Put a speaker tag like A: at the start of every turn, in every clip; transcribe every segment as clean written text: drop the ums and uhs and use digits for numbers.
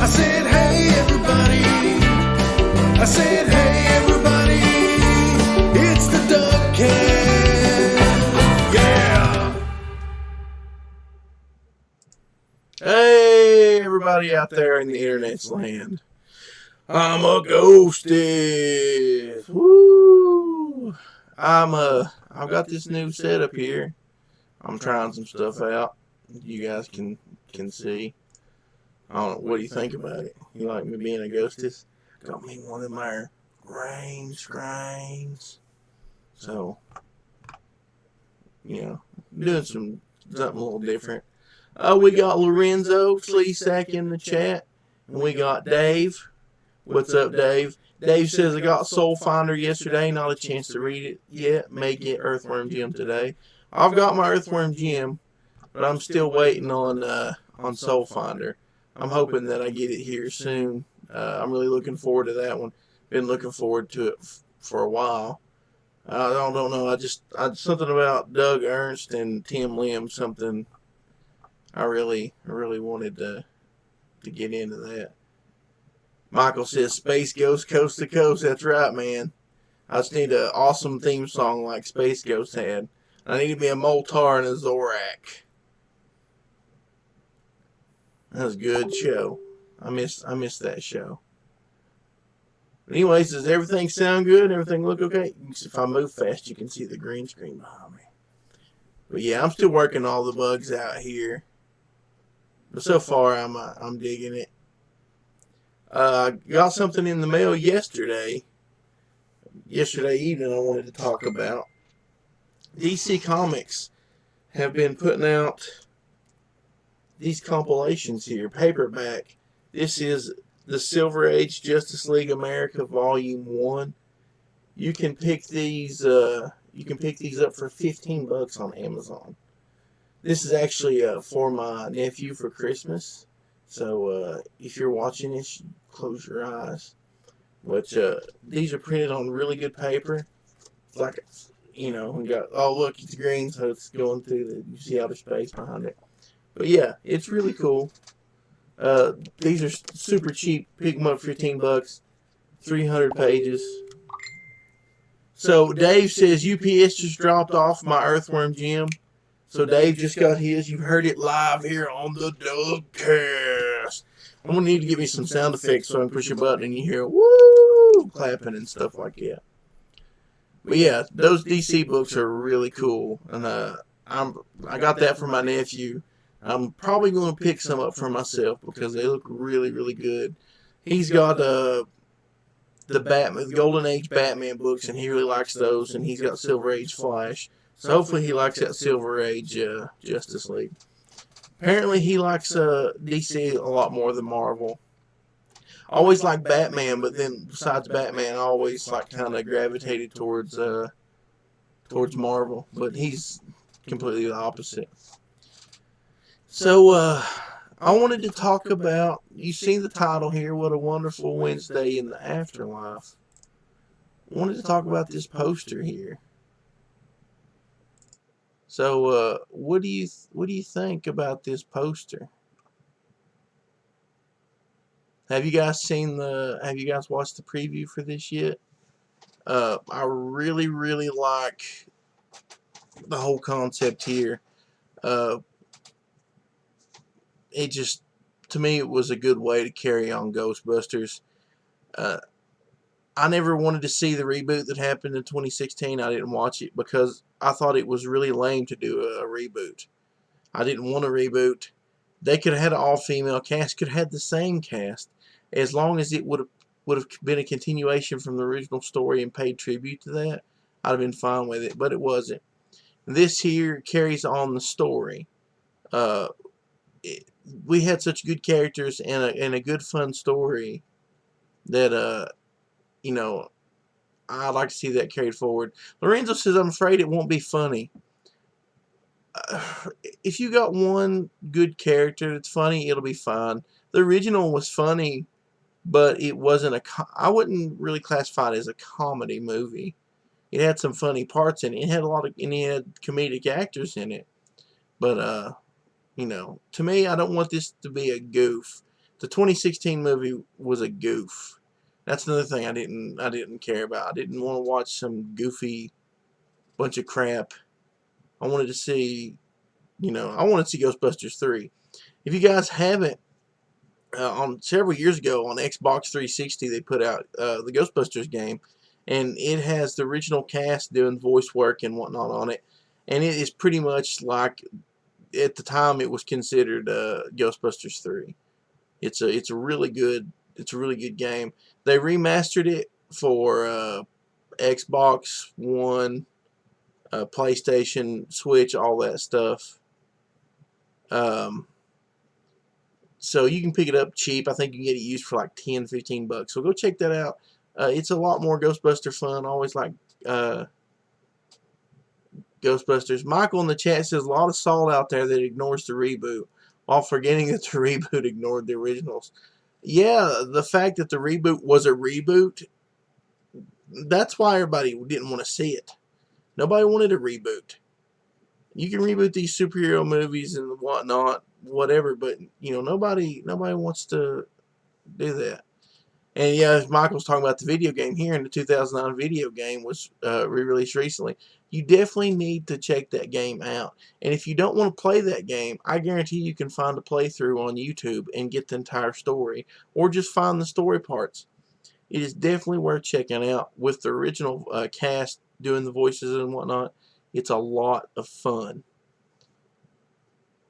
A: said, hey everybody. I said, hey everybody. It's the dugcast. Yeah.
B: Hey, everybody out there in the internet's land. I'm a ghosted. Woo! I've got this new setup here. I'm trying some stuff out. You guys can see. I don't know. What do you think about it? You like me being a ghostess? Got me one of my rain screens. So, doing something a little different. We got Lorenzo Sleesack in the chat. And we got Dave. What's up, Dave? Dave says, I got Soul Finder yesterday. Not a chance to read it yet. May get Earthworm Jim today. I've got my Earthworm Jim, but I'm still waiting on Soul Finder. I'm hoping that I get it here soon. I'm really looking forward to that one. Been looking forward to it for a while. I don't know. Something about Doug Ernst and Tim Lim. Something I really wanted to get into that. Michael says, Space Ghost Coast to Coast. That's right, man. I just need an awesome theme song like Space Ghost had. I need to be a Moltar and a Zorak. That was a good show. I missed that show. But anyways, does everything sound good? Everything look okay? If I move fast, you can see the green screen behind me. But yeah, I'm still working all the bugs out here. But so far, I'm digging it. I got something in the mail yesterday. Yesterday evening, I wanted to talk about. DC Comics have been putting out these compilations here, paperback. This is the Silver Age Justice League America Volume 1. You can pick these up for $15 on Amazon. This is actually for my nephew for Christmas. So if you're watching this, close your eyes. But these are printed on really good paper. It's like, we got, oh look, it's green, so it's going through you see outer space behind it. But yeah, it's really cool. These are super cheap. Pick them up for $15. 300 pages. So Dave says UPS just dropped off my Earthworm Jim. So Dave just got his. You heard it live here on the dugcast. I'm going to need to give me some sound effects so I can push a button and you hear woo clapping and stuff like that. But yeah, those DC books are really cool. And I got that for my nephew. I'm probably going to pick some up for myself because they look really, really good. He's got the Golden Age Batman books, and he really likes those. And he's got Silver Age Flash. So hopefully he likes that Silver Age Justice League. Apparently he likes DC a lot more than Marvel. I always liked Batman, but then besides Batman, I always kind of gravitated towards Marvel. But he's completely the opposite. So I wanted to talk about, you see the title here, What a Wonderful Wednesday in the Afterlife. I wanted to talk about this poster here. So, what do you think about this poster? Have you guys watched the preview for this yet? I really like the whole concept here. It just, to me, it was a good way to carry on Ghostbusters. I never wanted to see the reboot that happened in 2016. I didn't watch it because I thought it was really lame to do a reboot. I didn't want a reboot. They could have had an all-female cast. Could have had the same cast. As long as it would have been a continuation from the original story and paid tribute to that, I'd have been fine with it. But it wasn't. This here carries on the story. We had such good characters and a good fun story that I'd like to see that carried forward. Lorenzo says, I'm afraid it won't be funny. If you got one good character that's funny, it'll be fine. The original was funny, but it wasn't I wouldn't really classify it as a comedy movie. It had some funny parts in it. It had comedic actors in it. But, to me, I don't want this to be a goof. The 2016 movie was a goof. That's another thing I didn't care about. I didn't want to watch some goofy bunch of crap. I wanted to see, I wanted to see Ghostbusters 3. If you guys haven't, on several years ago on Xbox 360, they put out the Ghostbusters game, and it has the original cast doing voice work and whatnot on it, and it is pretty much like at the time it was considered Ghostbusters 3. It's a really good game. They remastered it for Xbox One, PlayStation, Switch, all that stuff. So you can pick it up cheap. I think you can get it used for like 10, 15 bucks. So go check that out. It's a lot more Ghostbuster fun. I always like Ghostbusters. Michael in the chat says a lot of salt out there that ignores the reboot while forgetting that the reboot ignored the originals. Yeah, the fact that the reboot was a reboot, that's why everybody didn't want to see it. Nobody wanted a reboot. You can reboot these superhero movies and whatnot, whatever, but nobody wants to do that. And yeah, Michael's talking about the video game here, and the 2009 video game was re-released recently. You definitely need to check that game out. And if you don't want to play that game, I guarantee you can find a playthrough on YouTube and get the entire story, or just find the story parts. It is definitely worth checking out with the original cast doing the voices and whatnot. It's a lot of fun.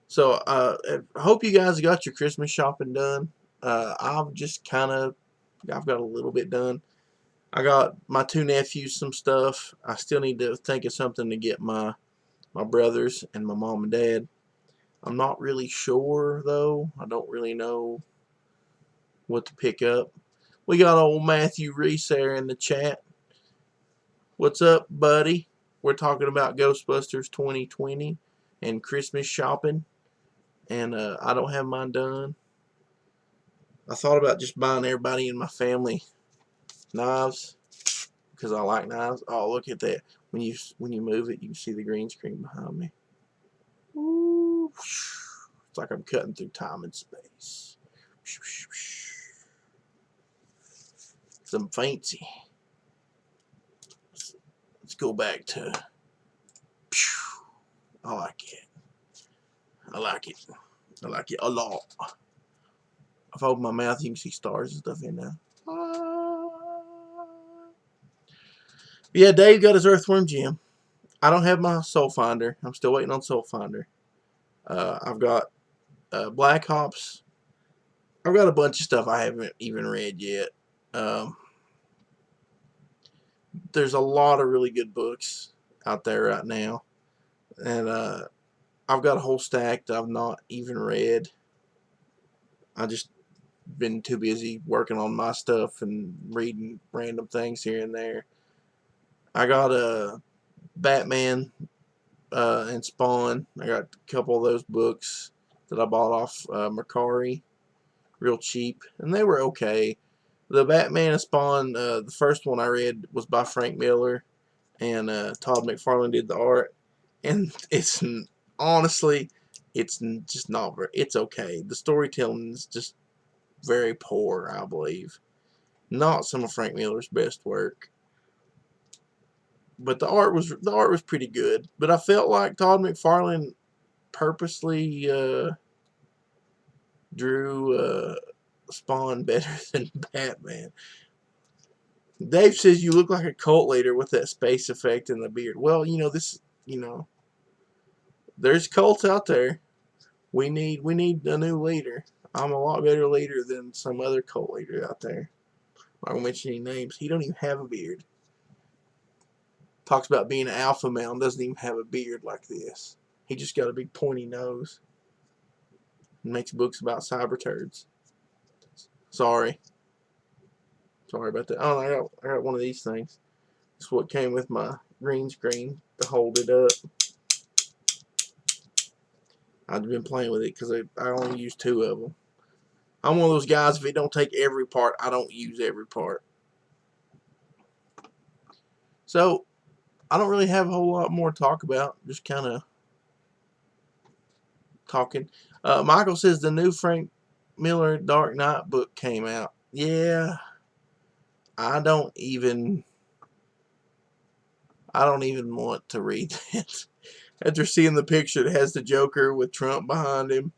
B: So I hope you guys got your Christmas shopping done. I've got a little bit done. I got my two nephews some stuff. I still need to think of something to get my brothers and my mom and dad. I'm not really sure though. I don't really know what to pick up. We got old Matthew Reese there in the chat. What's up, buddy? We're talking about Ghostbusters 2020 and Christmas shopping. And I don't have mine done. I thought about just buying everybody in my family knives because I like knives. Oh, look at that! When you move it, you can see the green screen behind me. Ooh, it's like I'm cutting through time and space. Some fancy. Let's go back to. I like it. I like it. I like it a lot. If I open my mouth, you can see stars and stuff in there. Yeah, Dave got his Earthworm Jim. I don't have my Soul Finder. I'm still waiting on Soul Finder. I've got Black Ops. I've got a bunch of stuff I haven't even read yet. There's a lot of really good books out there right now. And I've got a whole stack that I've not even read. I just been too busy working on my stuff and reading random things here and there. I got a Batman and Spawn. I got a couple of those books that I bought off Mercari, real cheap, and they were okay. The Batman and Spawn, the first one I read was by Frank Miller, and Todd McFarlane did the art, and it's honestly, it's just not very. It's okay. The storytelling is just very poor, I believe. Not some of Frank Miller's best work. But the art was pretty good. But I felt like Todd McFarlane purposely drew Spawn better than Batman. Dave says you look like a cult leader with that space effect and the beard. Well, there's cults out there. We need a new leader. I'm a lot better leader than some other cult leader out there. I'm not gonna mention any names. He don't even have a beard. Talks about being an alpha male and doesn't even have a beard like this. He just got a big pointy nose. And makes books about cyber turds. Sorry about that. Oh, I got one of these things. It's what came with my green screen to hold it up. I've been playing with it because I only use 2 of them. I'm one of those guys, if it don't take every part, I don't use every part. So, I don't really have a whole lot more to talk about. Just kind of talking. Michael says the new Frank Miller Dark Knight book came out. Yeah, I don't even want to read that. After seeing the picture that has the Joker with Trump behind him,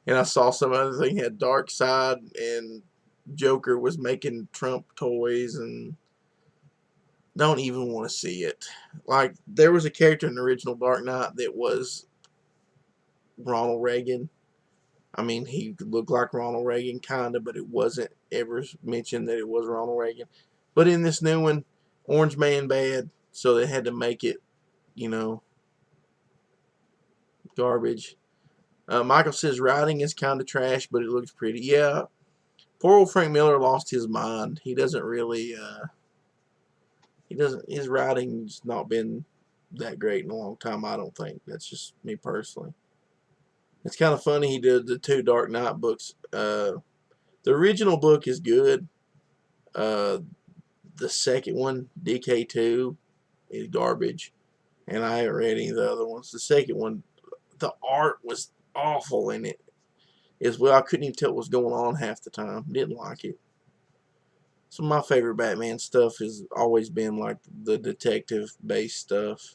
B: and I saw some other thing had Dark Side and Joker was making Trump toys, and don't even want to see it. Like, there was a character in the original Dark Knight that was Ronald Reagan. I mean, he looked like Ronald Reagan, kind of, but it wasn't ever mentioned that it was Ronald Reagan. But in this new one, Orange Man bad, so they had to make it, you know, garbage. Michael says writing is kind of trash, but it looks pretty. Yeah, poor old Frank Miller lost his mind. He doesn't really, his writing's not been that great in a long time, I don't think. That's just me personally. It's kind of funny he did the 2 Dark Knight books. The original book is good. Uh, the second one, DK2, is garbage. And I haven't read any of the other ones. The second one, the art was awful in it. As well, I couldn't even tell what was going on half the time. Didn't like it. Some of my favorite Batman stuff has always been like the detective-based stuff.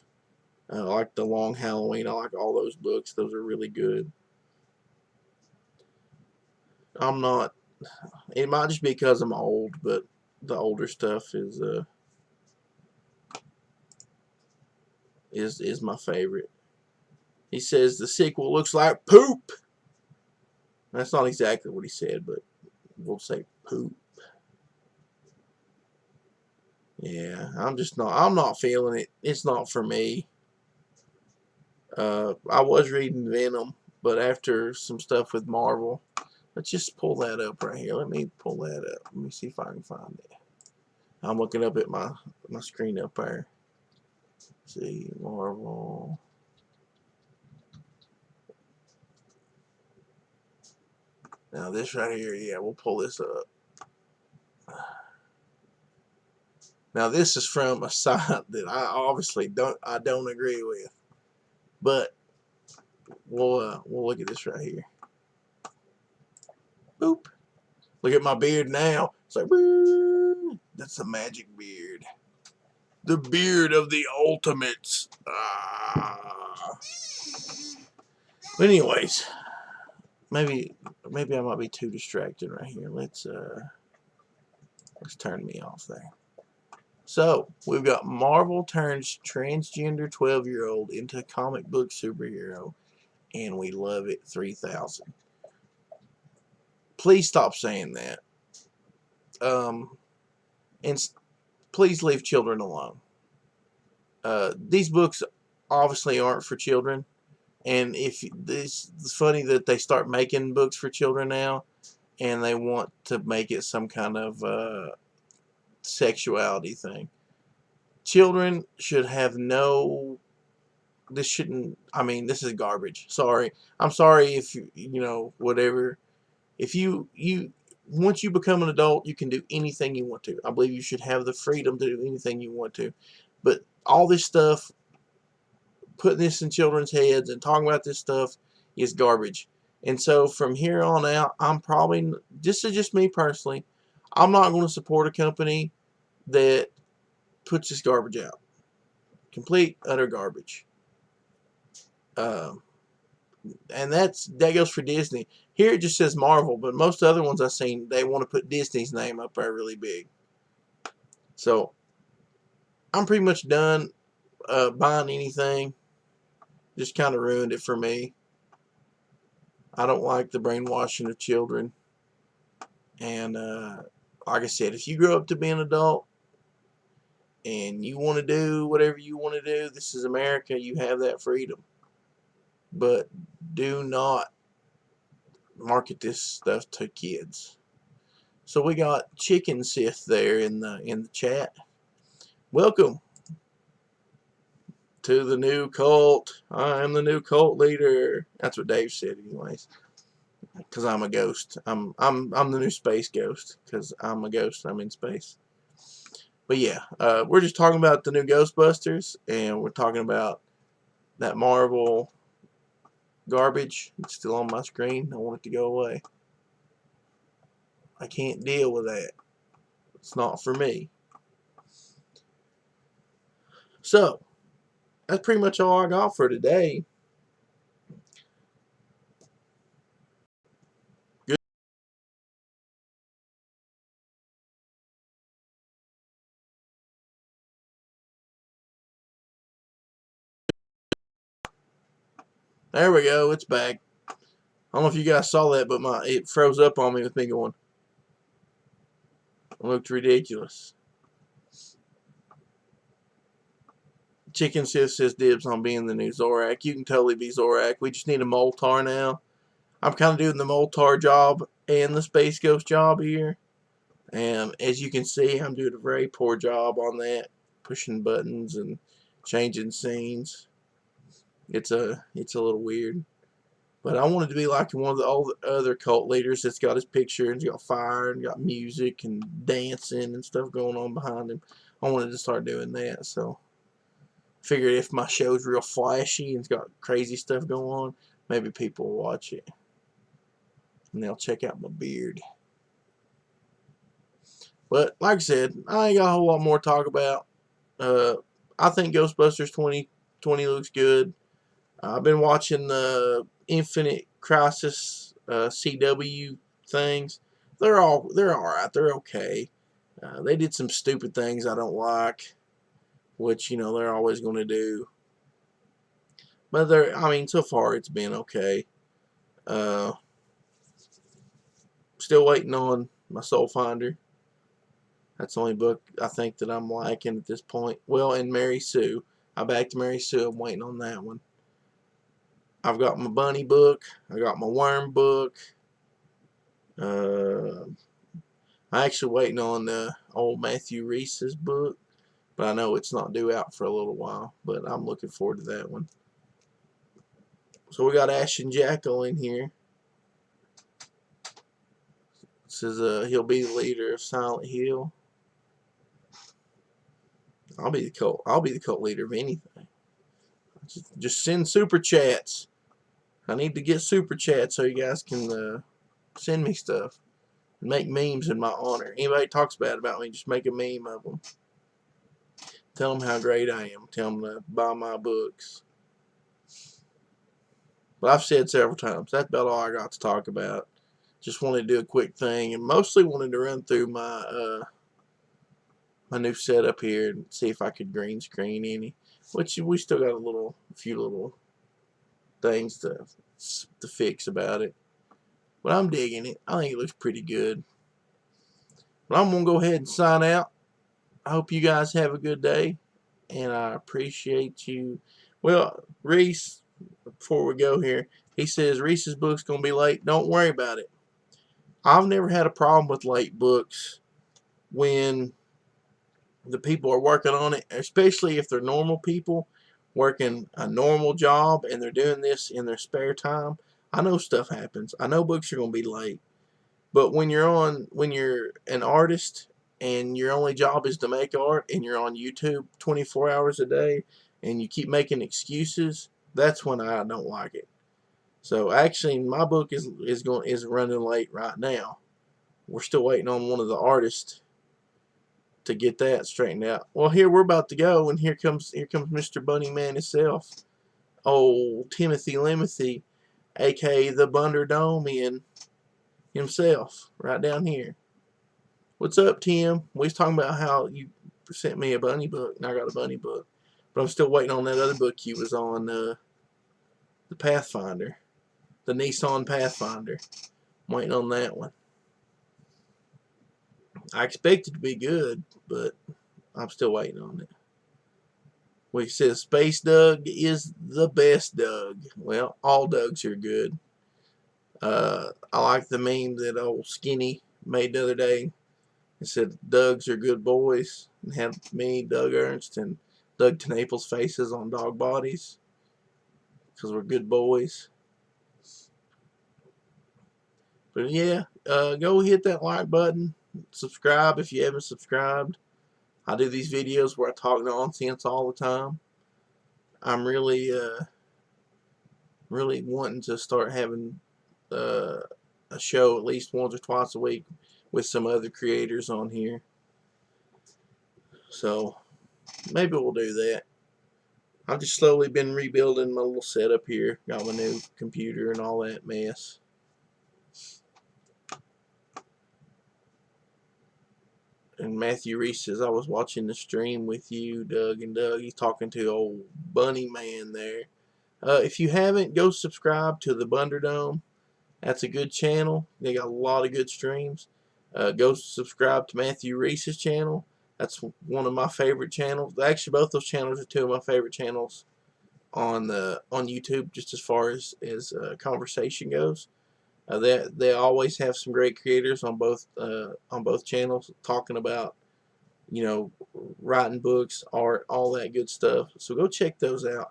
B: Like the Long Halloween. I like all those books. Those are really good. I'm not. It might just be because I'm old, but the older stuff is my favorite. He says the sequel looks like poop. That's not exactly what he said, but we'll say poop. Yeah, I'm not feeling it. It's not for me. I was reading Venom, but after some stuff with Marvel, let's just pull that up right here. Let me pull that up. Let me see if I can find it. I'm looking up at my screen up there. Let's see, Marvel. Now this right here, yeah, we'll pull this up. Now this is from a site that I obviously don't agree with, but we'll look at this right here. Boop. Look at my beard now. It's like, woo. That's a magic beard. The beard of the ultimates. Ah. But anyways, maybe I might be too distracted right here. Let's turn me off there. So we've got Marvel turns transgender 12-year-old into comic book superhero, and we love it 3000. Please stop saying that. And please leave children alone. These books obviously aren't for children, and if it's funny that they start making books for children now, and they want to make it some kind of sexuality thing. Children should have no. This shouldn't. I mean, this is garbage. Sorry. I'm sorry if whatever. If you once you become an adult, you can do anything you want to. I believe you should have the freedom to do anything you want to. But all this stuff, putting this in children's heads and talking about this stuff is garbage. And so from here on out, I'm probably, this is just me personally, I'm not going to support a company that puts this garbage out. Complete, utter garbage. And that goes for Disney. Here it just says Marvel, but most other ones I've seen, they want to put Disney's name up there really big. So I'm pretty much done buying anything. Just kind of ruined it for me. I don't like the brainwashing of children. And like I said, if you grow up to be an adult and you want to do whatever you want to do, this is America. You have that freedom. But do not market this stuff to kids. So we got Chicken Sith there in the chat. Welcome to the new cult. I am the new cult leader. That's what Dave said, anyways. Because I'm a ghost. I'm the new space ghost. Because I'm a ghost. I'm in space. But yeah, we're just talking about the new Ghostbusters, and we're talking about that Marvel garbage. It's still on my screen. I want it to go away. I can't deal with that. It's not for me. So, that's pretty much all I got for today. Good. There we go. It's back. I don't know if you guys saw that, but it froze up on me with me going. It looked ridiculous. Chicken Sith says dibs on being the new Zorak. You can totally be Zorak. We just need a Moltar now. I'm kind of doing the Moltar job and the Space Ghost job here. And as you can see, I'm doing a very poor job on that. Pushing buttons and changing scenes. It's a little weird. But I wanted to be like one of the old other cult leaders that's got his picture and he's got fire and got music and dancing and stuff going on behind him. I wanted to start doing that, so figured if my show's real flashy and it's got crazy stuff going on, maybe people will watch it. And they'll check out my beard. But like I said, I ain't got a whole lot more to talk about. I think Ghostbusters 2020 looks good. I've been watching the Infinite Crisis CW things. They're all right. They're okay. They did some stupid things I don't like, which they're always going to do. But so far it's been okay. Still waiting on my Soul Finder. That's the only book I think that I'm liking at this point. Well, and Mary Sue. I backed Mary Sue. I'm waiting on that one. I've got my Bunny book. I got my Worm book. I'm actually waiting on old Matthew Reese's book, but I know it's not due out for a little while. But I'm looking forward to that one. So we got Ash and Jackal in here. It says he'll be the leader of Silent Hill. I'll be the cult leader of anything. Just send super chats. I need to get super chats so you guys can send me stuff and make memes in my honor. Anybody talks bad about me, just make a meme of them. Tell them how great I am. Tell them to buy my books. But I've said several times, that's about all I got to talk about. Just wanted to do a quick thing and mostly wanted to run through my my new setup here and see if I could green screen any. Which we still got a few little things to fix about it. But I'm digging it. I think it looks pretty good. But I'm going to go ahead and sign out. I hope you guys have a good day. And I appreciate you. Well, Reese, before we go here, he says Reese's book's going to be late. Don't worry about it. I've never had a problem with late books when the people are working on it, especially if they're normal people working a normal job and they're doing this in their spare time. I know stuff happens. I know books are going to be late. But when you're an artist and your only job is to make art and you're on YouTube 24 hours a day and you keep making excuses, that's when I don't like it. So actually my book is running late right now. We're still waiting on one of the artists to get that straightened out. Well, here we're about to go, and here comes Mr. Bunny Man himself, old Timothy Limothy, aka the Bunderdomian himself, right down here. What's up, Tim? We was talking about how you sent me a bunny book, and I got a bunny book, but I'm still waiting on that other book you was on, the Pathfinder, the Nissan Pathfinder. I'm waiting on that one. I expect it to be good, but I'm still waiting on it. Well, he says Space Doug is the best Doug. Well, all Dougs are good. I like the meme that old Skinny made the other day. It said Dougs are good boys, and had me, Doug Ernst, and Doug TeNaples' faces on dog bodies because we're good boys. But yeah, go hit that like button. Subscribe if you haven't subscribed. I do these videos where I talk nonsense all the time. I'm really wanting to start having a show at least once or twice a week with some other creators on here. So maybe we'll do that. I've just slowly been rebuilding my little setup here. Got my new computer and all that mess. And Matthew Reese says, I was watching the stream with you, Doug and Doug. He's talking to old Bunny Man there. If you haven't, go subscribe to the Bunderdome. That's a good channel. They got a lot of good streams. Go subscribe to Matthew Reese's channel. That's one of my favorite channels. Actually, both those channels are two of my favorite channels on YouTube, just as far as conversation goes. They always have some great creators on both channels talking about, you know, writing books, art, all that good stuff. So go check those out.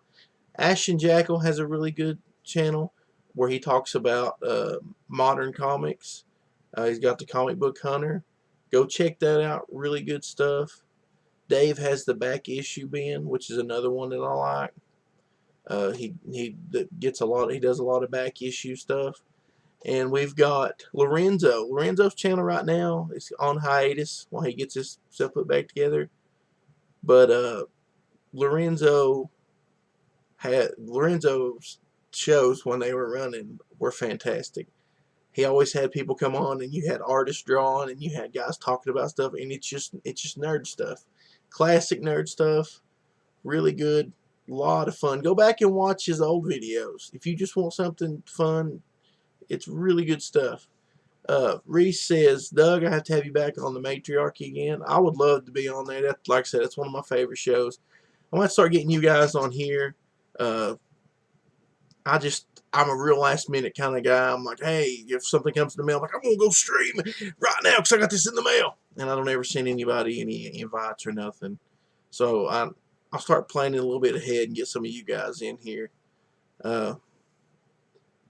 B: Ashton Jackal has a really good channel where he talks about modern comics. He's got the Comic Book Hunter. Go check that out. Really good stuff. Dave has the Back Issue Bin, which is another one that I like. He does a lot of back issue stuff. And we've got Lorenzo. Lorenzo's channel right now is on hiatus while he gets his stuff put back together. But Lorenzo's shows when they were running were fantastic. He always had people come on, and you had artists drawing, and you had guys talking about stuff, and it's just nerd stuff, classic nerd stuff, really good, a lot of fun. Go back and watch his old videos if you just want something fun. It's really good stuff. Reese says, Doug, I have to have you back on the Matriarchy again. I would love to be on there. That, like I said, it's one of my favorite shows. I might start getting you guys on here. I'm a real last minute kind of guy. I'm like, hey, if something comes in the mail, I'm like, I'm going to go stream right now because I got this in the mail. And I don't ever send anybody any invites or nothing. So I'll start planning a little bit ahead and get some of you guys in here.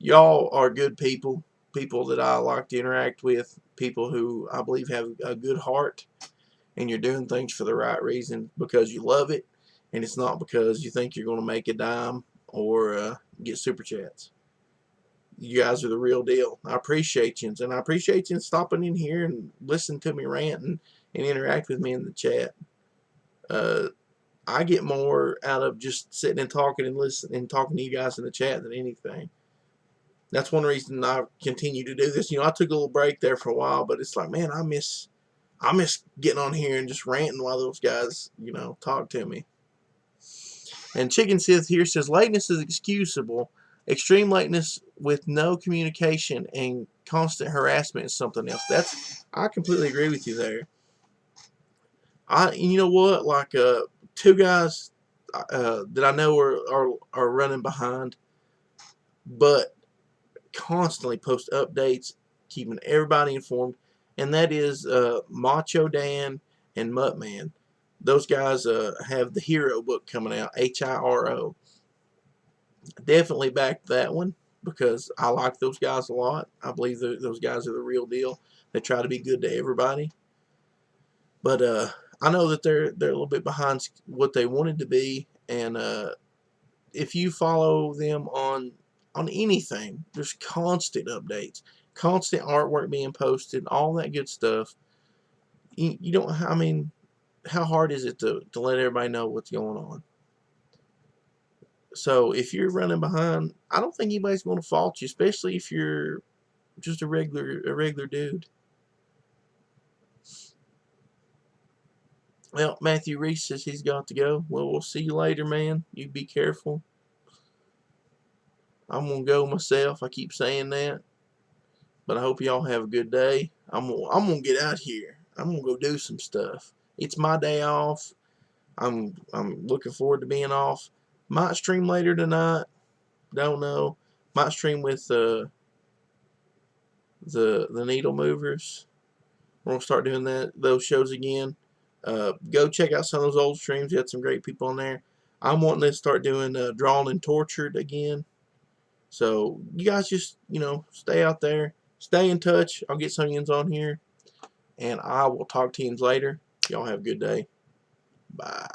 B: Y'all are good people that I like to interact with, people who I believe have a good heart, and you're doing things for the right reason because you love it, and it's not because you think you're going to make a dime or get super chats. You guys are the real deal. I appreciate you, and I appreciate you stopping in here and listening to me rant and interact with me in the chat. I get more out of just sitting and talking and listening and talking to you guys in the chat than anything. That's one reason I continue to do this. You know, I took a little break there for a while, but it's like, man, I miss getting on here and just ranting while those guys, you know, talk to me. And Chicken Sith here says, lateness is excusable. Extreme lateness with no communication and constant harassment is something else. I completely agree with you there. You know what? Like two guys that I know are running behind, but constantly post updates, keeping everybody informed, and that is Macho Dan and Muttman. Those guys have the Hero book coming out, HIRO. Definitely back that one because I like those guys a lot. I believe those guys are the real deal. They try to be good to everybody, but I know that they're a little bit behind what they wanted to be, and if you follow them on anything, there's constant updates, constant artwork being posted, all that good stuff. You don't, I mean, how hard is it to let everybody know what's going on? So if you're running behind, I don't think anybody's going to fault you, especially if you're just a regular dude. Well, Matthew Reese says he's got to go. Well, we'll see you later, man. You be careful. I'm going to go myself. I keep saying that. But I hope y'all have a good day. I'm gonna get out here. I'm going to go do some stuff. It's my day off. I'm looking forward to being off. Might stream later tonight. Don't know. Might stream with the needle movers. We're gonna start doing those shows again. Go check out some of those old streams. You had some great people on there. I'm wanting to start doing Drawn and Tortured again. So you guys just, you know, stay out there. Stay in touch. I'll get some of you on here. And I will talk to you later. Y'all have a good day. Bye.